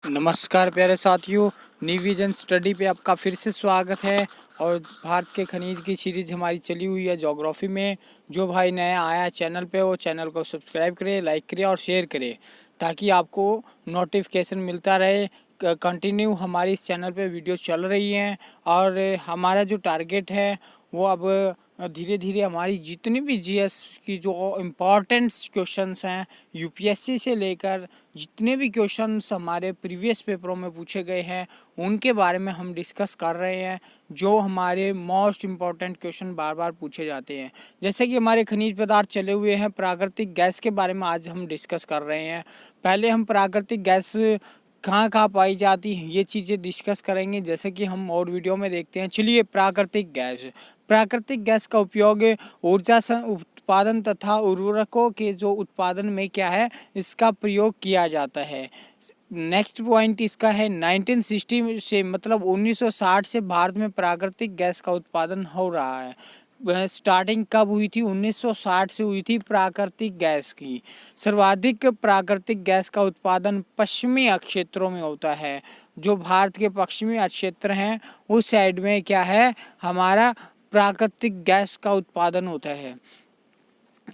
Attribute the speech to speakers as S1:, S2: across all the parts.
S1: नमस्कार प्यारे साथियों, न्यू विजन स्टडी पे आपका फिर से स्वागत है। और भारत के खनिज की सीरीज हमारी चली हुई है ज्योग्राफी में। जो भाई नया आया है चैनल पे वो चैनल को सब्सक्राइब करे, लाइक करे और शेयर करे ताकि आपको नोटिफिकेशन मिलता रहे। कंटिन्यू हमारी इस चैनल पे वीडियो चल रही हैं और हमारा जो टारगेट है वो अब धीरे धीरे हमारी जितनी भी जीएस की जो इम्पोर्टेंट क्वेश्चंस हैं यूपीएससी से लेकर जितने भी क्वेश्चंस हमारे प्रीवियस पेपरों में पूछे गए हैं उनके बारे में हम डिस्कस कर रहे हैं। जो हमारे मोस्ट इम्पॉर्टेंट क्वेश्चन बार बार पूछे जाते हैं, जैसे कि हमारे खनिज पदार्थ चले हुए हैं, प्राकृतिक गैस के बारे में आज हम डिस्कस कर रहे हैं। पहले हम प्राकृतिक गैस कहाँ कहाँ पाई जाती है ये चीज़ें डिस्कस करेंगे, जैसे कि हम और वीडियो में देखते हैं। चलिए, प्राकृतिक गैस का उपयोग ऊर्जा उत्पादन तथा उर्वरकों के जो उत्पादन में क्या है इसका प्रयोग किया जाता है। नेक्स्ट पॉइंट इसका है 1960 से मतलब 1960 से भारत में प्राकृतिक गैस का उत्पादन हो रहा है। स्टार्टिंग कब हुई थी? 1960 से हुई थी प्राकृतिक गैस की। सर्वाधिक प्राकृतिक गैस का उत्पादन पश्चिमी क्षेत्रों में होता है। जो भारत के पश्चिमी क्षेत्र हैं उस साइड में क्या है हमारा प्राकृतिक गैस का उत्पादन होता है।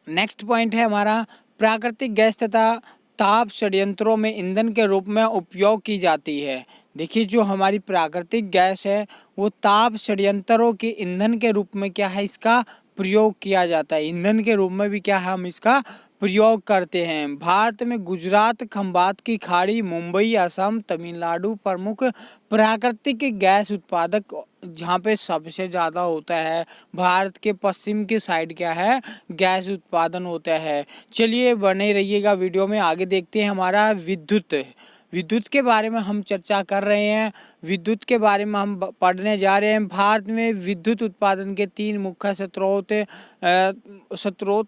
S1: नेक्स्ट पॉइंट है हमारा प्राकृतिक गैस तथा ताप संयंत्रों में ईंधन के रूप में उपयोग की जाती है। देखिए, जो हमारी प्राकृतिक गैस है वो ताप संयंत्रों के ईंधन के रूप में क्या है इसका प्रयोग किया जाता है। ईंधन के रूप में भी क्या है हम इसका प्रयोग करते हैं। भारत में गुजरात, खंभात की खाड़ी, मुंबई, असम, तमिलनाडु प्रमुख प्राकृतिक गैस उत्पादक जहाँ पे सबसे ज़्यादा होता है। भारत के पश्चिम की साइड क्या है गैस उत्पादन होता है। चलिए बने रहिएगा वीडियो में, आगे देखते हैं हमारा विद्युत के बारे में हम चर्चा कर रहे हैं। विद्युत के बारे में हम पढ़ने जा रहे हैं। भारत में विद्युत उत्पादन के 3 मुख्य स्रोत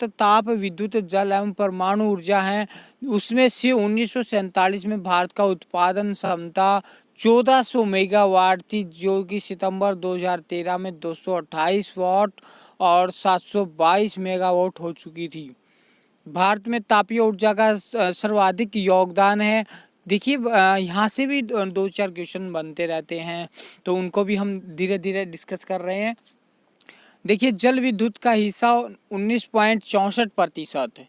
S1: ताप विद्युत, जल एवं परमाणु ऊर्जा हैं। उसमें से 1947 में भारत का उत्पादन क्षमता 1400 मेगावाट थी, जो कि सितंबर 2013 में 228 वाट और 722 मेगावाट हो चुकी थी। भारत में तापीय ऊर्जा का सर्वाधिक योगदान है। देखिए, यहाँ से भी 2-4 क्वेश्चन बनते रहते हैं तो उनको भी हम धीरे धीरे डिस्कस कर रहे हैं। देखिए, जल विद्युत का हिस्सा 19.64%,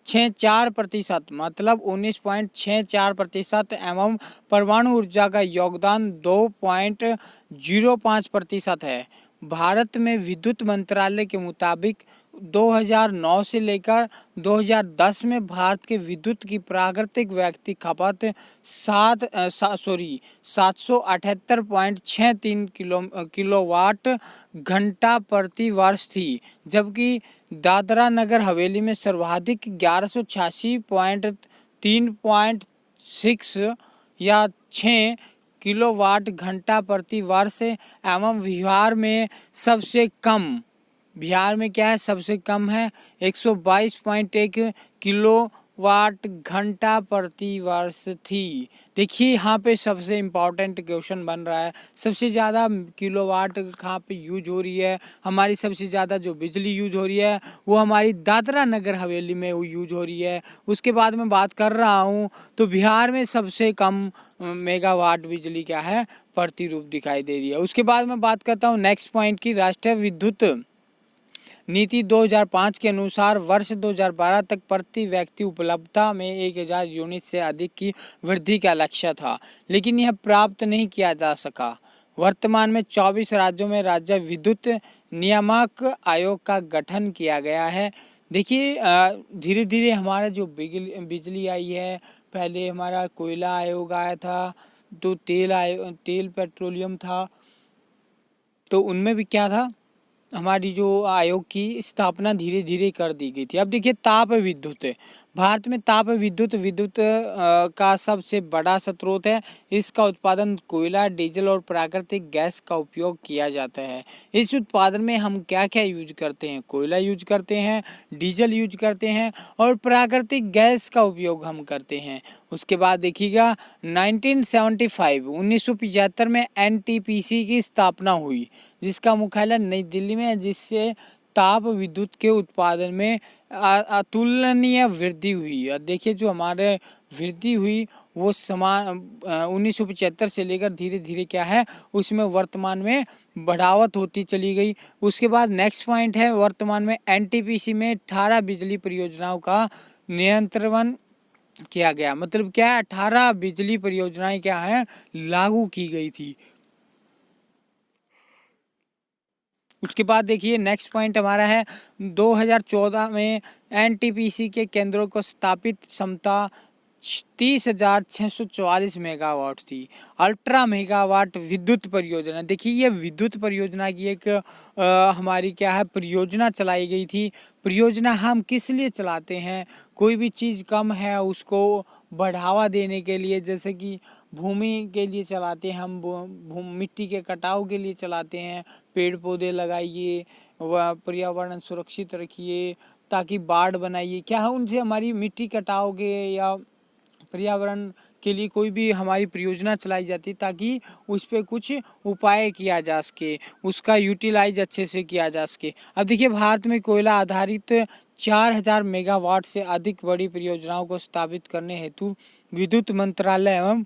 S1: 64% मतलब 19.64% एवं परमाणु ऊर्जा का योगदान 2.05% है। भारत में विद्युत मंत्रालय के मुताबिक 2009 से लेकर 2010 में भारत के विद्युत की प्राकृतिक व्यक्ति खपत 778.63 किलोवाट घंटा प्रति वर्ष थी, जबकि दादरा नगर हवेली में सर्वाधिक 1186.3.6 या 6 किलोवाट घंटा प्रति वर्ष एवं बिहार में क्या है सबसे कम है 122.1 किलोवाट घंटा प्रति वर्ष थी। देखिए, यहाँ पे सबसे इम्पॉर्टेंट क्वेश्चन बन रहा है, सबसे ज़्यादा किलोवाट कहाँ पे यूज हो रही है। हमारी सबसे ज़्यादा जो बिजली यूज हो रही है वो हमारी दादरा नगर हवेली में वो यूज हो रही है। उसके बाद मैं बात कर रहा हूँ तो बिहार में सबसे कम मेगावाट बिजली क्या है प्रति रूप दिखाई दे रही है। उसके बाद मैं बात करता हूँ नेक्स्ट पॉइंट की। राष्ट्रीय विद्युत नीति 2005 के अनुसार वर्ष 2012 तक प्रति व्यक्ति उपलब्धता में 1000 यूनिट से अधिक की वृद्धि का लक्ष्य था, लेकिन यह प्राप्त नहीं किया जा सका। वर्तमान में 24 राज्यों में राज्य विद्युत नियामक आयोग का गठन किया गया है। देखिए, धीरे धीरे हमारा जो बिजली आई है, पहले हमारा कोयला आयोग आया था तो तेल पेट्रोलियम था, तो उनमें भी क्या था हमारी जो आयोग की स्थापना धीरे धीरे कर दी गई थी। अब देखिए, ताप विद्युत भारत में ताप विद्युत का सबसे बड़ा स्रोत है। इसका उत्पादन कोयला, डीजल और प्राकृतिक गैस का उपयोग किया जाता है। इस उत्पादन में हम क्या क्या यूज करते हैं? कोयला यूज करते हैं, डीजल यूज करते हैं और प्राकृतिक गैस का उपयोग हम करते हैं। उसके बाद देखिएगा 1975 में एनटीपीसी की स्थापना हुई, जिसका मुख्यालय नई दिल्ली में है, जिससे ताप विद्युत के उत्पादन में अतुलनीय वृद्धि हुई। और देखिए जो हमारे वृद्धि हुई वो समान 1975 से लेकर धीरे धीरे क्या है उसमें वर्तमान में बढ़ावत होती चली गई। उसके बाद नेक्स्ट पॉइंट है, वर्तमान में एनटीपीसी में 18 बिजली परियोजनाओं का नियंत्रण किया गया। मतलब क्या है, 18 बिजली परियोजनाएं क्या है लागू की गई थी। उसके बाद देखिए नेक्स्ट पॉइंट हमारा है 2014 में एनटीपीसी के केंद्रों को स्थापित क्षमता 30,644 मेगावाट थी। अल्ट्रा मेगावाट विद्युत परियोजना, देखिए ये विद्युत परियोजना की एक हमारी क्या है परियोजना चलाई गई थी। परियोजना हम किस लिए चलाते हैं, कोई भी चीज़ कम है उसको बढ़ावा देने के लिए, जैसे कि भूमि के लिए चलाते हैं हम, मिट्टी के कटाव के लिए चलाते हैं, पेड़ पौधे लगाइए, व पर्यावरण सुरक्षित रखिए, ताकि बाढ़ बनाइए, क्या है उनसे हमारी मिट्टी कटाओगे या पर्यावरण के लिए कोई भी हमारी परियोजना चलाई जाती ताकि उस पर कुछ उपाय किया जा सके, उसका यूटिलाइज अच्छे से किया जा सके। अब देखिए भारत में कोयला आधारित 4000 मेगावाट से अधिक बड़ी परियोजनाओं को स्थापित करने हेतु विद्युत मंत्रालय एवं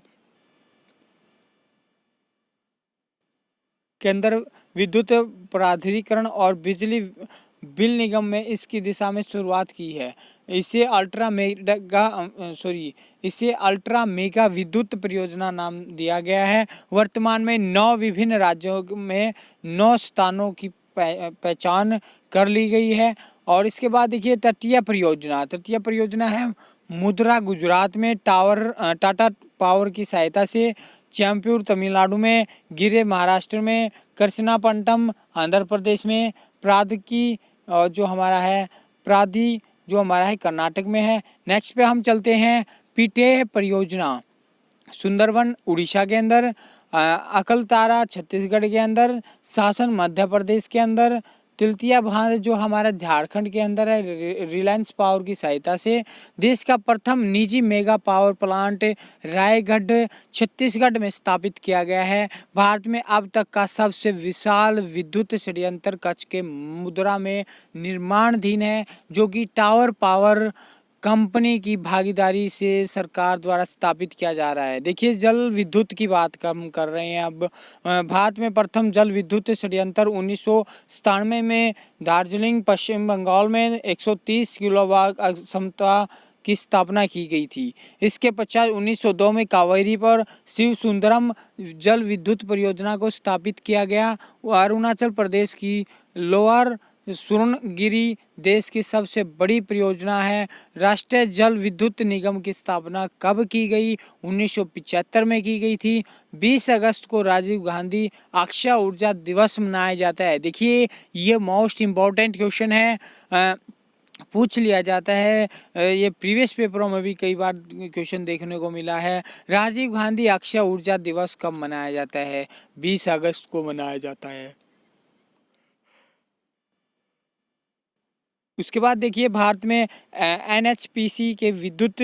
S1: केंद्र विद्युत प्राधिकरण और बिजली बिल निगम में इसकी दिशा में शुरुआत की है। इसे अल्ट्रा मेगा विद्युत परियोजना नाम दिया गया है। वर्तमान में 9 विभिन्न राज्यों में 9 स्थानों की पहचान कर ली गई है। और इसके बाद देखिए तटीय परियोजना है मुद्रा गुजरात में, टाटा पावर की सहायता से, चैम्प्यूर तमिलनाडु में, गिरे महाराष्ट्र में, कृष्णापट्टनम आंध्र प्रदेश में, प्रादकी जो हमारा है कर्नाटक में है। नेक्स्ट पे हम चलते हैं पीटे परियोजना सुंदरवन उड़ीसा के अंदर, अकलतारा छत्तीसगढ़ के अंदर, शासन मध्य प्रदेश के अंदर, तिलतिया बांध जो हमारा झारखंड के अंदर है रिलायंस पावर की सहायता से। देश का प्रथम निजी mega power plant Raigarh Chhattisgarh में स्थापित किया गया है। भारत में अब तक का सबसे विशाल विद्युत संयंत्र कच्छ के मुद्रा में निर्माणाधीन है, जो कि टावर पावर कंपनी की भागीदारी से सरकार द्वारा स्थापित किया जा रहा है। देखिए जल विद्युत की बात हम कर रहे हैं। अब भारत में प्रथम जल विद्युत संयंत्र 1997 में दार्जिलिंग पश्चिम बंगाल में 130 किलोवाट क्षमता की स्थापना की गई थी। इसके पश्चात 1902 में कावेरी पर शिव सुंदरम जल विद्युत परियोजना को स्थापित किया गया। अरुणाचल प्रदेश की लोअर सुर्नगिरी देश की सबसे बड़ी परियोजना है। राष्ट्रीय जल विद्युत निगम की स्थापना कब की गई? 1975 में की गई थी। 20 अगस्त को राजीव गांधी अक्षय ऊर्जा दिवस मनाया जाता है। देखिए ये मोस्ट इम्पॉर्टेंट क्वेश्चन है, पूछ लिया जाता है। ये प्रीवियस पेपरों में भी कई बार क्वेश्चन देखने को मिला है। राजीव गांधी अक्षय ऊर्जा दिवस कब मनाया जाता है? 20 अगस्त को मनाया जाता है। उसके बाद देखिए भारत में एनएचपीसी के विद्युत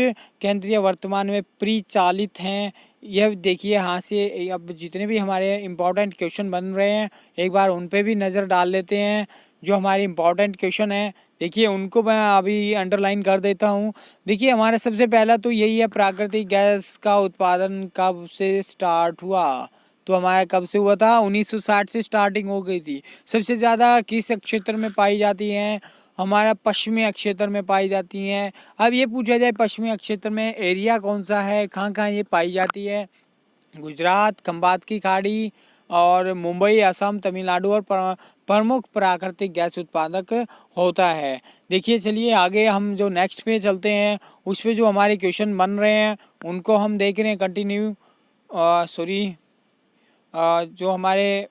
S1: केंद्रीय वर्तमान में परिचालित हैं। यह देखिए यहाँ से अब जितने भी हमारे इम्पोर्टेंट क्वेश्चन बन रहे हैं एक बार उन पे भी नज़र डाल लेते हैं। जो हमारे इम्पोर्टेंट क्वेश्चन है देखिए उनको मैं अभी अंडरलाइन कर देता हूँ। देखिए हमारा सबसे पहला तो यही है, प्राकृतिक गैस का उत्पादन कब से स्टार्ट हुआ? तो हमारा कब से हुआ था? 1960 से स्टार्टिंग हो गई थी। सबसे ज़्यादा किस क्षेत्र में पाई जाती हैं? हमारा पश्चिमी क्षेत्र में पाई जाती हैं। अब ये पूछा जाए पश्चिमी क्षेत्र में एरिया कौन सा है, कहाँ कहाँ ये पाई जाती है? गुजरात, खंबात की खाड़ी और मुंबई, असम, तमिलनाडु और प्रमुख प्राकृतिक गैस उत्पादक होता है। देखिए चलिए आगे हम जो नेक्स्ट पे चलते हैं उस पे जो हमारे क्वेश्चन बन रहे हैं उनको हम देख रहे हैं कंटिन्यू। जो हमारे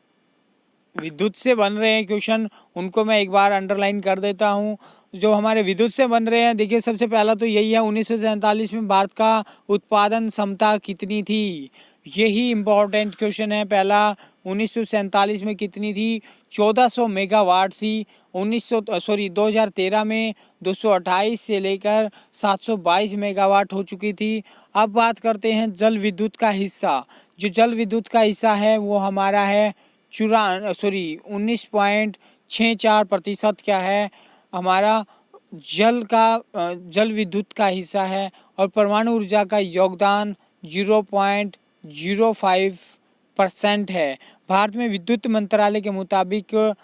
S1: विद्युत से बन रहे हैं क्वेश्चन उनको मैं एक बार अंडरलाइन कर देता हूं। जो हमारे विद्युत से बन रहे हैं देखिए सबसे पहला तो यही है, 1947 में भारत का उत्पादन क्षमता कितनी थी? यही इम्पोर्टेंट क्वेश्चन है पहला। 1947 में कितनी थी? 1400 मेगावाट थी। 2013 में 228 से लेकर 722 मेगावाट हो चुकी थी। अब बात करते हैं जल विद्युत का हिस्सा। जो जल विद्युत का हिस्सा है वो हमारा है 19.4 64% क्या है हमारा जल विद्युत का हिस्सा है। और परमाणु ऊर्जा का योगदान 0.05% है। भारत में विद्युत मंत्रालय के मुताबिक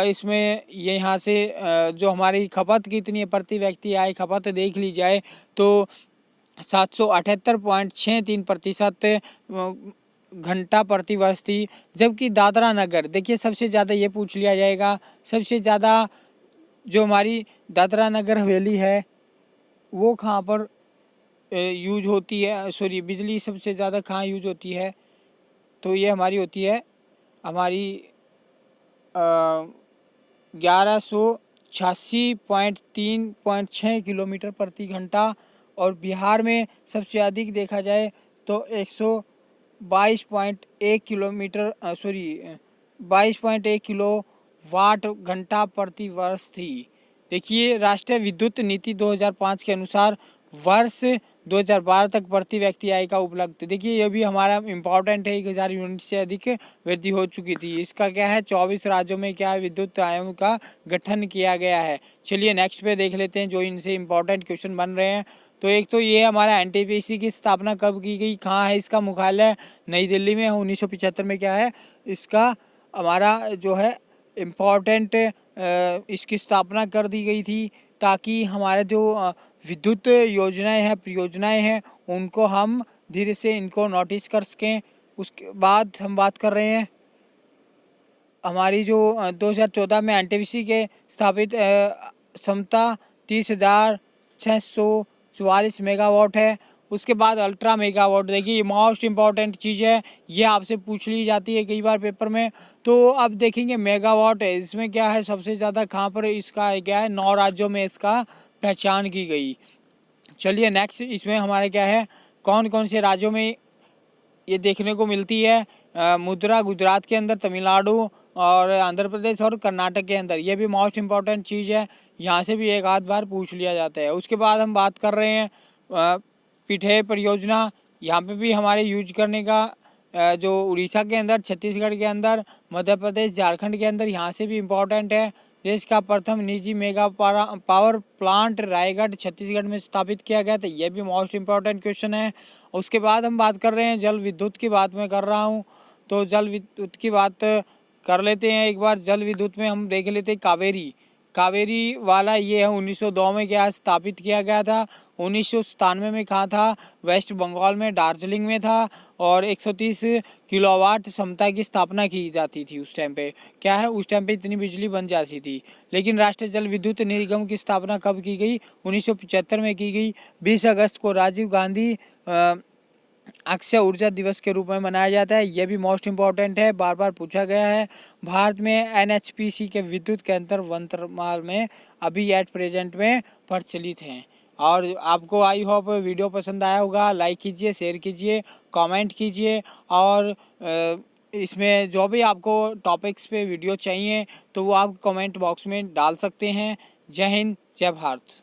S1: इसमें यहाँ से जो हमारी खपत कितनी है, प्रति व्यक्ति आय खपत देख ली जाए तो 778.63% घंटा प्रति वर्ष थी। जबकि दादरा नगर, देखिए सबसे ज़्यादा ये पूछ लिया जाएगा, सबसे ज़्यादा जो हमारी दादरा नगर हवेली है वो कहाँ पर यूज होती है, सॉरी बिजली सबसे ज़्यादा कहाँ यूज होती है, तो ये हमारी होती है हमारी 1186.3.6 किलोमीटर प्रति घंटा। और बिहार में सबसे अधिक देखा जाए तो 122.1 किलोमीटर 22.1 किलो वाट घंटा प्रति वर्ष थी। देखिए राष्ट्रीय विद्युत नीति 2005 के अनुसार वर्ष 2012 तक प्रति व्यक्ति आय का उपलब्ध, देखिए ये भी हमारा इम्पोर्टेंट है, 1000 यूनिट से अधिक वृद्धि हो चुकी थी। इसका क्या है 24 राज्यों में क्या विद्युत आयोग का गठन किया गया है। चलिए नेक्स्ट पे देख लेते हैं जो इनसे इम्पोर्टेंट क्वेश्चन बन रहे हैं। तो एक तो ये हमारा एनटीपीसी की स्थापना कब की गई, कहाँ है इसका मुख्यालय, नई दिल्ली में। 1975 में क्या है इसका हमारा जो है इम्पोर्टेंट इसकी स्थापना कर दी गई थी, ताकि हमारे जो विद्युत योजनाएं हैं परियोजनाएं हैं उनको हम धीरे से इनको नोटिस कर सकें। उसके बाद हम बात कर रहे हैं हमारी जो 2014 में एनटीपीसी के स्थापित क्षमता 30,644 मेगावाट है। उसके बाद अल्ट्रा मेगावाट, देखिए ये मोस्ट इम्पॉर्टेंट चीज़ है, ये आपसे पूछ ली जाती है कई बार पेपर में। तो अब देखेंगे मेगावाट है, इसमें क्या है सबसे ज़्यादा कहाँ पर इसका क्या है 9 राज्यों में इसका पहचान की गई। चलिए नेक्स्ट इसमें हमारे क्या है कौन कौन से राज्यों में ये देखने को मिलती है। मुद्रा गुजरात के अंदर, तमिलनाडु और आंध्र प्रदेश और कर्नाटक के अंदर, ये भी मोस्ट इम्पॉर्टेंट चीज़ है, यहाँ से भी एक आध बार पूछ लिया जाता है। उसके बाद हम बात कर रहे हैं पिठे परियोजना, यहाँ पे भी हमारे यूज करने का जो उड़ीसा के अंदर, छत्तीसगढ़ के अंदर, मध्य प्रदेश, झारखंड के अंदर, यहाँ से भी इम्पोर्टेंट है। देश का प्रथम निजी mega power plant Raigarh Chhattisgarh में स्थापित किया गया था, यह भी मोस्ट इम्पॉर्टेंट क्वेश्चन है। उसके बाद हम बात कर रहे हैं जल विद्युत की बात मैं कर रहा हूँ, तो जल विद्युत की बात कर लेते हैं एक बार। जल विद्युत में हम देख लेते हैं कावेरी वाला, ये है 1902 में क्या स्थापित किया गया था। 1997 में कहाँ था, वेस्ट बंगाल में दार्जिलिंग में था। और 130 किलोवाट क्षमता की स्थापना की जाती थी उस टाइम पे, क्या है उस टाइम पे इतनी बिजली बन जाती थी। लेकिन राष्ट्रीय जल विद्युत निगम की स्थापना कब की गई, 1975 में की गई। 20 अगस्त को राजीव गांधी अक्षय ऊर्जा दिवस के रूप में मनाया जाता है, यह भी मोस्ट इम्पॉर्टेंट है, बार बार पूछा गया है। भारत में एनएचपीसी के विद्युत केंद्र वर्तमान में अभी एट प्रेजेंट में प्रचलित हैं। और आपको आई होप वीडियो पसंद आया होगा, लाइक कीजिए, शेयर कीजिए, कमेंट कीजिए। और इसमें जो भी आपको टॉपिक्स पे वीडियो चाहिए तो वो आप कमेंट बॉक्स में डाल सकते हैं। जय हिंद, जय भारत।